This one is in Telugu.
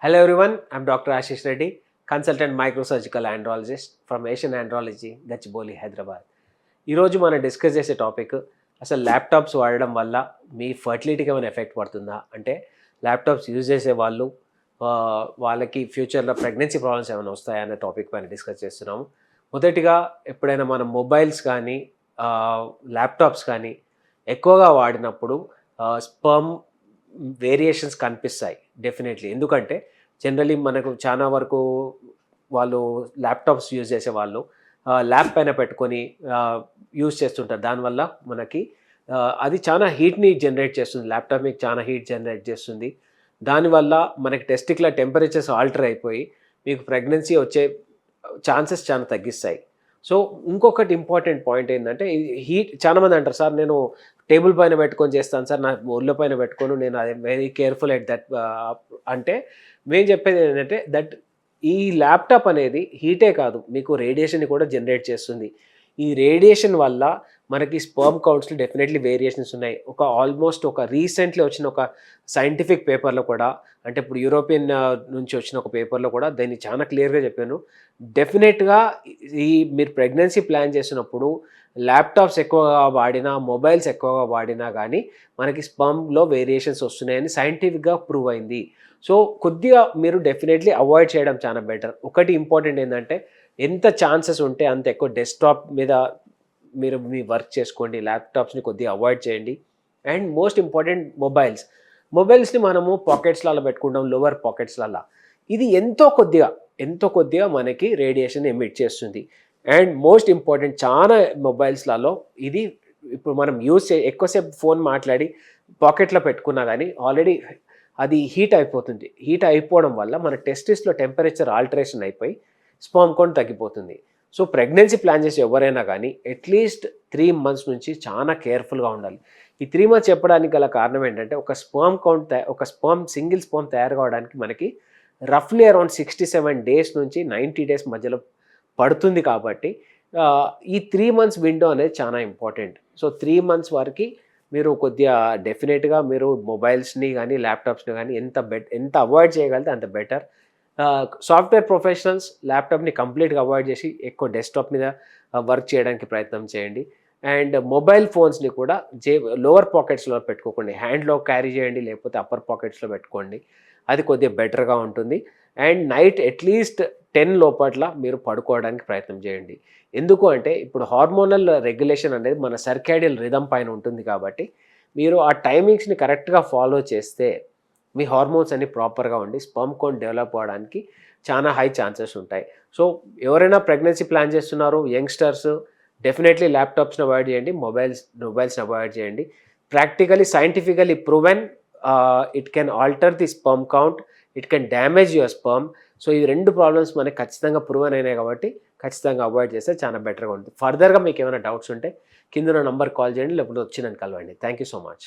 Hello everyone, I'm Dr. Ashish Reddy, consultant microsurgical andrologist from Asian Andrology, Gachibowli, Hyderabad. ఈరోజు మనం డిస్కస్ చేసే టాపిక్ అసలు ల్యాప్టాప్స్ వాడడం వల్ల మీ ఫర్టిలిటీకి ఏమైనా ఎఫెక్ట్ పడుతుందా అంటే ల్యాప్టాప్స్ యూజ్ చేసే వాళ్ళు వాళ్ళకి ఫ్యూచర్లో ప్రెగ్నెన్సీ ప్రాబ్లమ్స్ ఏమైనా వస్తాయా అనే టాపిక్ పైన డిస్కస్ చేస్తున్నాము. మొదటిగా ఎప్పుడైనా మనం మొబైల్స్ కానీ ల్యాప్టాప్స్ కానీ ఎక్కువగా వాడినప్పుడు స్పర్మ్ వేరియేషన్స్ కనిపిస్తాయి డెఫినెట్లీ. ఎందుకంటే జనరలీ మనకు చాలా వరకు వాళ్ళు ల్యాప్టాప్స్ యూజ్ చేసే వాళ్ళు ల్యాప్ పైన పెట్టుకొని యూజ్ చేస్తుంటారు. దానివల్ల మనకి అది చాలా హీట్ని జనరేట్ చేస్తుంది. ల్యాప్టాప్ మీకు చాలా హీట్ జనరేట్ చేస్తుంది. దానివల్ల మనకి టెస్టిక్యులర్ టెంపరేచర్స్ ఆల్టర్ అయిపోయి మీకు ప్రెగ్నెన్సీ వచ్చే ఛాన్సెస్ చాలా తగ్గిస్తాయి. సో ఇంకొకటి ఇంపార్టెంట్ పాయింట్ ఏంటంటే హీట్ చాలామంది అంటారు, సార్ నేను టేబుల్ పైన పెట్టుకొని చేస్తాను సార్, నా ఒళ్ళ పైన పెట్టుకొని నేను అది వెరీ కేర్ఫుల్ ఎట్ దట్ అంటే మేము చెప్పేది ఏంటంటే దట్ ఈ ల్యాప్టాప్ అనేది హీటే కాదు, మీకు రేడియేషన్ని కూడా జనరేట్ చేస్తుంది. ఈ రేడియేషన్ వల్ల మనకి స్పర్మ్ కౌంట్స్లో డెఫినెట్లీ వేరియేషన్స్ ఉన్నాయి. ఆల్మోస్ట్ రీసెంట్లీ వచ్చిన ఒక సైంటిఫిక్ పేపర్లో కూడా, అంటే ఇప్పుడు యూరోపియన్ నుంచి వచ్చిన ఒక పేపర్లో కూడా దాన్ని చాలా క్లియర్గా చెప్పాను. డెఫినెట్గా మీరు ప్రెగ్నెన్సీ ప్లాన్ చేసినప్పుడు ల్యాప్టాప్స్ ఎక్కువగా వాడినా, మొబైల్స్ ఎక్కువగా వాడినా కానీ మనకి స్పర్మ్లో వేరియేషన్స్ వస్తున్నాయని సైంటిఫిక్గా ప్రూవ్ అయింది. సో కొద్దిగా మీరు డెఫినెట్లీ అవాయిడ్ చేయడం చాలా బెటర్. ఒకటి ఇంపార్టెంట్ ఏంటంటే ఎంత ఛాన్సెస్ ఉంటే అంత ఎక్కువ డెస్క్టాప్ మీద మీరు మీ వర్క్ చేసుకోండి. ల్యాప్టాప్స్ని కొద్దిగా అవాయిడ్ చేయండి. అండ్ మోస్ట్ ఇంపార్టెంట్ మొబైల్స్ని మనము పాకెట్స్లలో పెట్టుకుంటాం, లోవర్ పాకెట్స్లలో. ఇది ఎంతో కొద్దిగా మనకి రేడియేషన్ ఎమిట్ చేస్తుంది. అండ్ మోస్ట్ ఇంపార్టెంట్ చాలా మొబైల్స్లలో ఇది ఇప్పుడు మనం ఎక్కువసేపు ఫోన్ మాట్లాడి పాకెట్లో పెట్టుకున్నా కానీ ఆల్రెడీ అది హీట్ అయిపోతుంది. హీట్ అయిపోవడం వల్ల మన టెస్టిస్లో టెంపరేచర్ ఆల్టరేషన్ అయిపోయి స్పర్మ్ కౌంట్ తగ్గిపోతుంది. సో ప్రెగ్నెన్సీ ప్లాన్ చేసి ఎవరైనా కానీ అట్లీస్ట్ 3 months నుంచి చాలా కేర్ఫుల్గా ఉండాలి. ఈ 3 months చెప్పడానికి గల కారణం ఏంటంటే సింగిల్ స్పర్మ్ తయారు కావడానికి మనకి రఫ్లీ అరౌండ్ 67 days నుంచి 90 days మధ్యలో పడుతుంది. కాబట్టి ఈ 3 months విండో అనేది చాలా ఇంపార్టెంట్. సో 3 months వరకు మీరు కొద్దిగా డెఫినెట్గా మీరు మొబైల్స్ని కానీ ల్యాప్టాప్స్ని కానీ ఎంత అవాయిడ్ చేయగలిగితే అంత బెటర్. సాఫ్ట్వేర్ ప్రొఫెషనల్స్ ల్యాప్టాప్ని కంప్లీట్గా అవాయిడ్ చేసి ఎక్కువ డెస్క్టాప్ మీద వర్క్ చేయడానికి ప్రయత్నం చేయండి. అండ్ మొబైల్ ఫోన్స్ని కూడా లోవర్ పాకెట్స్లో పెట్టుకోకండి, హ్యాండ్లో క్యారీ చేయండి, లేకపోతే అప్పర్ పాకెట్స్లో పెట్టుకోండి. అది కొద్దిగా బెటర్గా ఉంటుంది. అండ్ నైట్ అట్లీస్ట్ 10 లోపట్ల మీరు పడుకోవడానికి ప్రయత్నం చేయండి. ఎందుకు అంటే ఇప్పుడు హార్మోనల్ రెగ్యులేషన్ అనేది మన సర్కాడియల్ రిథమ్ పైన ఉంటుంది. కాబట్టి మీరు ఆ టైమింగ్స్ని కరెక్ట్గా ఫాలో చేస్తే మీ హార్మోన్స్ అన్ని ప్రాపర్గా ఉండి స్పర్మ్ కౌంట్ డెవలప్ అవ్వడానికి చాలా హై ఛాన్సెస్ ఉంటాయి. సో ఎవరైనా ప్రెగ్నెన్సీ ప్లాన్ చేస్తున్నారు యంగ్స్టర్స్, డెఫినెట్లీ ల్యాప్టాప్స్ని అవాయిడ్ చేయండి, మొబైల్స్ని అవాయిడ్ చేయండి. Practically scientifically proven it can alter the sperm count, it can damage your sperm. So ఈ 2 ప్రాబ్లమ్స్ మనకి ఖచ్చితంగా ప్రూవెన్ అయినాయి కాబట్టి ఖచ్చితంగా అవాయిడ్ చేస్తే చాలా బెటర్గా ఉంటుంది. ఫర్దర్గా మీకు ఏమైనా డౌట్స్ ఉంటే కింద నంబర్ కాల్ చేయండి, లేకపోతే వచ్చి నన్ను కలవండి. Thank you so much.